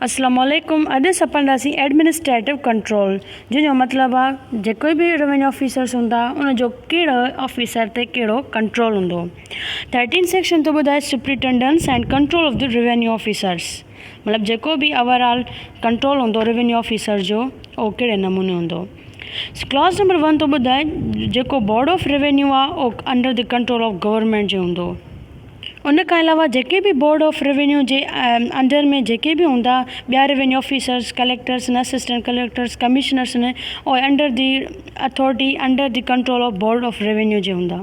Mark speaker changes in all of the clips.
Speaker 1: अस्सलामुअलैकुम। अॼु असां पढ़ंदासीं एडमिनिस्ट्रेटिव कंट्रोल, जंहिंजो मतिलबु आहे जेको बि रेवेन्यू ऑफिसर्स हूंदा उनजो कहिड़ो ऑफिसर ते कहिड़ो कंट्रोल हूंदो। 13 सेक्शन तो ॿुधाए superintendence and control of the revenue officers, मतिलबु जेको बि ओवरऑल कंट्रोल हूंदो रेवेन्यू ऑफिसर जो उहो कहिड़े नमूने हूंदो। क्लॉज नंबर 1 तो ॿुधाए जेको बोर्ड ऑफ रेवेन्यू आहे उहो under the control of government जो हूंदो। उन खां अलावा जेके बि बोर्ड ऑफ रेवेन्यू जे अंडर में जेके बि हूंदा ॿिया रेवेन्यू ऑफिसर्स, कलेक्टर्स न असिस्टेंट कलेक्टर्स, कमिश्नर्स न और under the authority under the control of board of revenue जे हूंदा।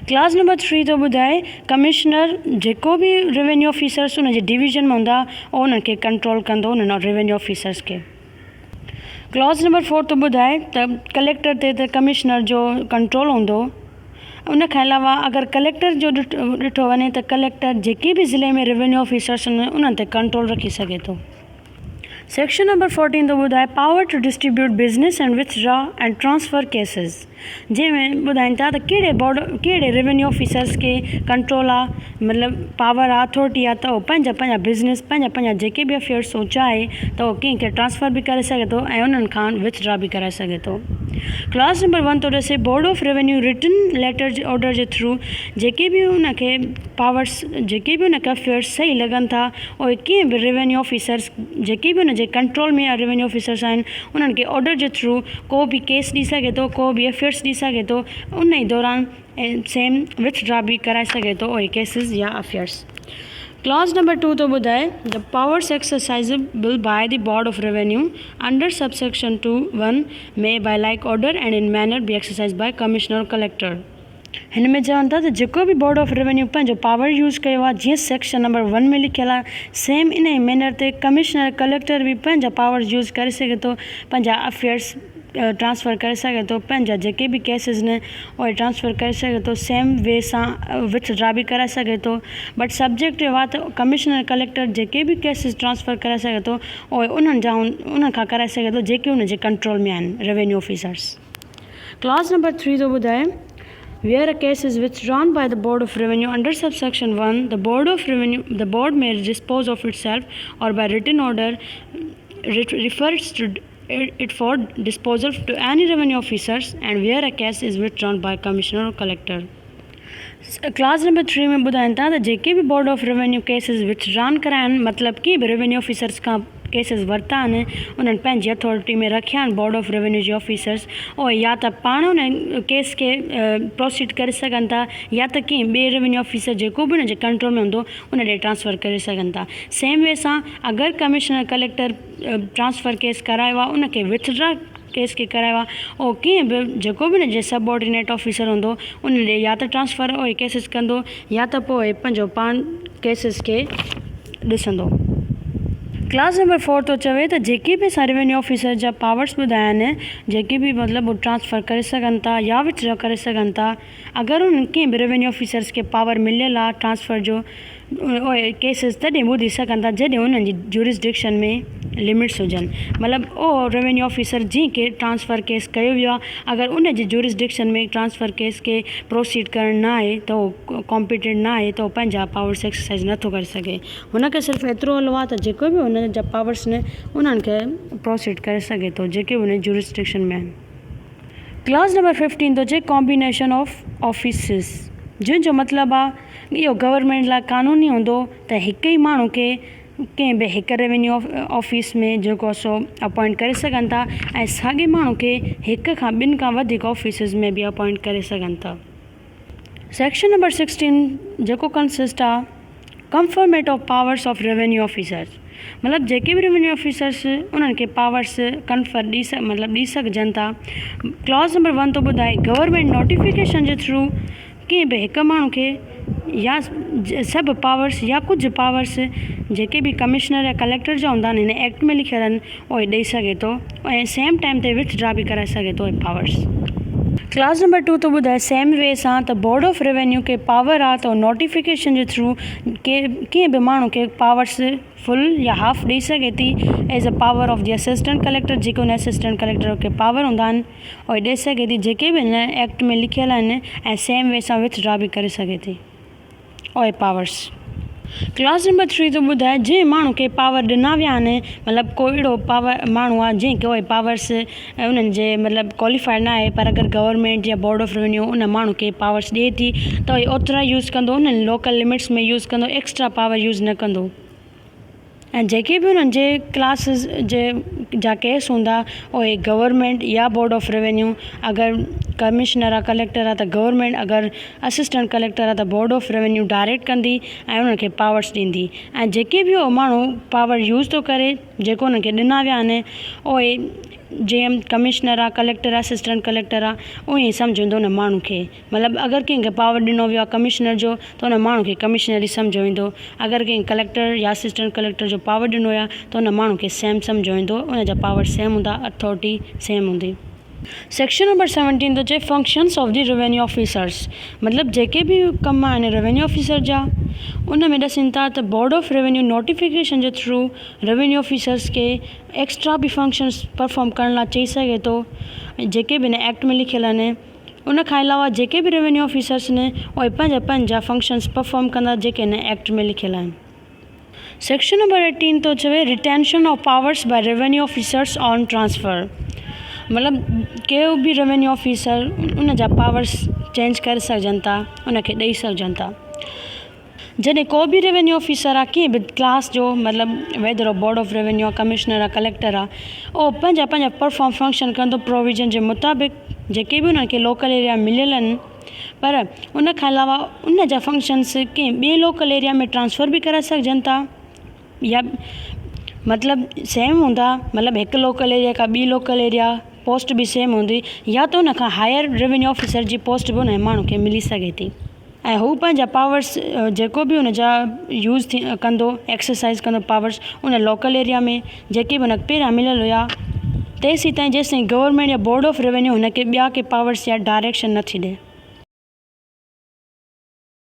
Speaker 1: क्लास नंबर 3 तो ॿुधाए कमिश्नर जेको बि रेवेन्यू ऑफिसर्स उन जे डिवीज़न में हूंदा उहो उन्हनि खे कंट्रोल कंदो उन्हनि रेवेन्यू ऑफिसर्स खे। क्लॉज नंबर 4 तो ॿुधाए त कलेक्टर ते त कमिश्नर जो कंट्रोल हूंदो। उन खां अलावा अगरि कलेक्टर जो ॾिठो वञे त कलेक्टर जेके बि ज़िले में रेवेन्यू ऑफिसर्स आहिनि उन्हनि ते कंट्रोल रखी सघे थो। सेक्शन नंबर 14 तो ॿुधाए power to distribute business and withdraw and transfer cases, जंहिंमें ॿुधाइनि था त कहिड़े रेवेन्यू ऑफिसर्स खे कंट्रोल आहे, मतिलबु पावर आहे, अथॉरिटी आहे त उहो पंहिंजा बिज़नेस पंहिंजा जेके बि अफेयर्स उहो चाहे त उहो कंहिंखे ट्रांसफ़र बि करे सघे थो ऐं उन्हनि खां विथड्रॉ बि कराए सघे थो। क्लास नंबर 1 तो ॾिसे board of revenue written letter order जे थ्रू जेके बि उनखे पावर्स जेके बि उनखे अफेयर्स सही लॻनि था उहे कीअं बि रेवेन्यू ऑफिसर्स जेके बि उनजे कंट्रोल में रेवेन्यू ऑफिसर्स आहिनि उन्हनि खे ऑर्डर जे थ्रू को बि केस ॾेई सघे थो, को बि अफेयर्स ॾेई सघे थो, उन ई दौरान सेम विथड्रॉ बि कराए सघे थो उहे केसिस या अफेयर्स। क्लॉज नंबर 2 तो ॿुधाए the powers exercisable by the board of revenue under subsection 2(1) may by like order and in manner be exercise by commissioner collector. हिन में चवनि था त जेको बि बोर्ड ऑफ रेवेन्यू पंहिंजो पावर यूज़ कयो आहे जीअं सेक्शन नंबर 1 में लिखियलु आहे सेम इन ई मैनर ते कमिश्नर कलेक्टर बि पंहिंजा पावर यूज़ करे सघे थो, पंहिंजा अफेयर्स ट्रांसफ़र करे सघे थो, पंहिंजा जेके बि केसिस न उहे ट्रांसफ़र करे सघे थो, सेम वे सां विथड्रॉ बि कराए सघे थो। बट सब्जेक्ट आहे त कमिश्नर कलेक्टर जेके बि केसिस ट्रांसफ़र करे सघे थो उहे उन्हनि खां कराए सघे थो जेके उन जे कंट्रोल में आहिनि रेवेन्यू ऑफिसर्स। क्लॉज नंबर 3 तो ॿुधाए where a case is withdrawn by the board of revenue under subsection 1 the board may dispose of itself or by written order refers to it for disposal to any revenue officers and where a case is withdrawn by commissioner or collector। Class number 3 में ॿुधाइनि था त जेके बि board of revenue cases withdrawn कराइनि, मतिलबु की बि रेवेन्यू ऑफिसर्स खां केसिस वरिता आहिनि उन्हनि पंहिंजी अथॉरिटी में रखिया आहिनि board of revenue J officers, और या त पाण उन केस खे प्रोसीड करे सघनि था या त कीअं ॿिए रेवेन्यू ऑफिसर जेको बि उन जे कंट्रोल में हूंदो उन ॾे ट्रांसफ़र करे सघनि था। सेम वे सां अगरि कमिश्नर कलेक्टर ट्रांसफ़र केस करायो आहे उनखे विथड्रॉ केस खे करायो आहे उहो कीअं बि जेको बि उन जे सबऑर्डिनेट ऑफिसर हूंदो उन ॾे या त ट्रांसफ़र उहे केसिस कंदो या त पोइ पंहिंजो पाण केसिस खे ॾिसंदो। क्लास नंबर 4 तो चवे त जेके बि असां रेवेन्यू ऑफिसर जा पावर्स ॿुधाया आहिनि जेके बि मतिलबु ट्रांसफ़र करे सघनि था या विथड्रॉ करे सघनि था, अगरि उन्हनि कंहिं बि रेवेन्यू ऑफिसर्स खे पावर मिलियलु आहे ट्रांसफ़र जो उहे केसिस तॾहिं ॿुधी सघनि था जॾहिं उन्हनि जी ज्यूरिसडिक्शन में लिमिट्स हुजनि, मतिलबु उहो रेवेन्यू ऑफिसर जंहिं खे ट्रांसफ़र केस कयो वियो आहे अगरि उन जी ज्यूरिसडिक्शन में ट्रांसफ़र केस खे प्रोसीड करणु न आहे त उहो कॉम्पिटेंट न आहे त उहो पंहिंजा पावर्स एक्सरसाइज़ नथो करे सघे। हुनखे सिर्फ़ु एतिरो हलो आहे त जेको बि उन जा पावर्स न उन्हनि खे प्रोसीड करे सघे थो जेके उन ज्यूरिसडिक्शन में आहिनि। क्लास नंबर 15 तो चए कॉम्बिनेशन ऑफ ऑफिसिस, जंहिंजो मतिलबु आहे इहो गवर्नमेंट लाइ क़ानूनी हूंदो त हिकु ई माण्हू खे कंहिं बि हिकु रेवेन्यू ऑफिस में जेको सो अपॉइंट करे सघनि था ऐं साॻे माण्हू खे हिक खां ॿिनि खां वधीक ऑफिसिस में बि अपॉइंट करे सघनि था। सेक्शन नंबर 16 जेको कंसिस्ट आहे conferment of powers of revenue officers, मतिलबु जेके बि रेवेन्यू ऑफिसर्स उन्हनि खे पावर्स कंफर ॾेई सघजनि था। क्लॉज नंबर 1 तो ॿुधाए गवर्नमेंट नोटिफिकेशन जे थ्रू कंहिं बि हिकु माण्हू खे या सभु पावर्स या कुझु पावर्स जेके बि कमिश्नर या कलेक्टर जा हूंदा आहिनि हिन एक्ट में लिखियल आहिनि उहे ॾेई सघे थो ऐं सेम टाइम ते विथड्रॉ बि कराए सघे थो उहे पावर्स। क्लास नंबर 2 तो ॿुधाए सेम वे सां त बोर्ड ऑफ रेवेन्यू खे पावर आहे त नोटिफिकेशन जे थ्रू कंहिं बि माण्हू खे पावर्स फुल या हाफ ॾेई सघे थी as a power of the assistant collector, जेके उन असिस्टेंट कलेक्टर खे पावर हूंदा आहिनि उहे ॾेई सघे थी जेके बि हिन एक्ट में लिखियल आहिनि ऐं सेम वे सां विथड्रॉ बि करे सघे थी उहे पावर्स। क्लास नंबर 3 तो ॿुधाए जंहिं माण्हू खे पावर ॾिना विया आहिनि, मतिलबु कोई अहिड़ो पावर माण्हू आहे जंहिं कोई पावर्स उन्हनि जे मतिलबु क्वालिफाइड न आहे, पर अगरि गवर्नमेंट या बोर्ड ऑफ रेवेन्यू उन माण्हू खे पावर्स ॾिए थी त उहे ओतिरा यूज़ कंदो, उन्हनि लोकल लिमिट्स में यूज़ कंदो, एक्स्ट्रा पावर यूज़ न कंदो। ऐं जेके बि उन्हनि जे क्लासिस जे जा केस हूंदा उहे गवर्नमेंट या बोर्ड ऑफ रेवेन्यू, अगरि कमिश्नर आहे कलेक्टर आहे त गवर्नमेंट, अगरि असिस्टेंट कलेक्टर आहे त बोर्ड ऑफ रेवेन्यू डायरेक्ट कंदी ऐं उन्हनि खे पावर्स ॾींदी। ऐं जेके बि उहो माण्हू पावर यूज़ थो करे जेको उन्हनि खे ॾिना विया आहिनि उहे जीअं कमिश्नर आहे कलेक्टर आहे असिस्टेंट कलेक्टर आहे उहे ई सम्झंदो उन माण्हू खे, मतिलबु अगरि कंहिंखे पावर ॾिनो वियो आहे कमिश्नर जो त उन माण्हू खे कमिश्नर ई सम्झो ईंदो, अगरि कंहिं कलेक्टर या असिस्टेंट कलेक्टर जो पावर ॾिनो आहे त उन माण्हू खे सेम सम्झो ईंदो, उन जा पावर सेम हूंदा, अथॉरिटी सेम हूंदी। सेक्शन नंबर 17 थो चए functions of the revenue officers, मतिलबु जेके बि कम आहिनि रेवेन्यू ऑफिसर जा उन में ॾसनि था त board of revenue notification J through revenue officers खे एक्स्ट्रा बि फंक्शन्स परफॉर्म करण लाइ चई सघे थो, जेके बि हिन एक्ट में लिखियल आहिनि। उन खां अलावा जेके बि रेवेन्यू ऑफिसर्स आहिनि उहे पंहिंजा फंक्शन्स परफॉर्म कंदा जेके हिन एक्ट में लिखियल आहिनि। सेक्शन नंबर 18 थो चवे retention of powers by revenue officers on transfer, मतिलबु केर बि रेवेन्यू ऑफिसर उन जा पावर्स चेंज करे सघजनि था, उनखे ॾेई सघजनि था। जॾहिं को बि रेवेन्यू ऑफिसर आहे कंहिं बि क्लास जो, मतिलबु वेदर बोर्ड ऑफ रेवेन्यू आहे कमिश्नर आहे कलेक्टर आहे, उहो पंहिंजा परफॉर्म फंक्शन कंदो प्रोविजन जे मुताबिक़ जेके बि उन्हनि खे लोकल एरिया मिलियल आहिनि, पर उन खां अलावा उन जा फंक्शन्स कंहिं ॿिए लोकल एरिया में ट्रांसफ़र बि करे सघजनि था, या मतिलबु सेम हूंदा, मतिलबु हिकु लोकल एरिया खां ॿी लोकल एरिया पोस्ट बि सेम हूंदी, या त उन खां हायर रेवेन्यू ऑफिसर जी पोस्ट बि उन माण्हू खे मिली सघे थी। ऐं हू पंहिंजा पावर्स जेको बि उन जा यूज़ कंदो, एक्सरसाइज़ कंदो पावर्स उन लोकल एरिया में जेके बि उन पहिरियां मिलियल हुया तेसीं ताईं जेसिताईं गवर्नमेंट या बोर्ड ऑफ रेवेन्यू हुनखे ॿिया के पावर्स या डायरेक्शन नथी ॾिए।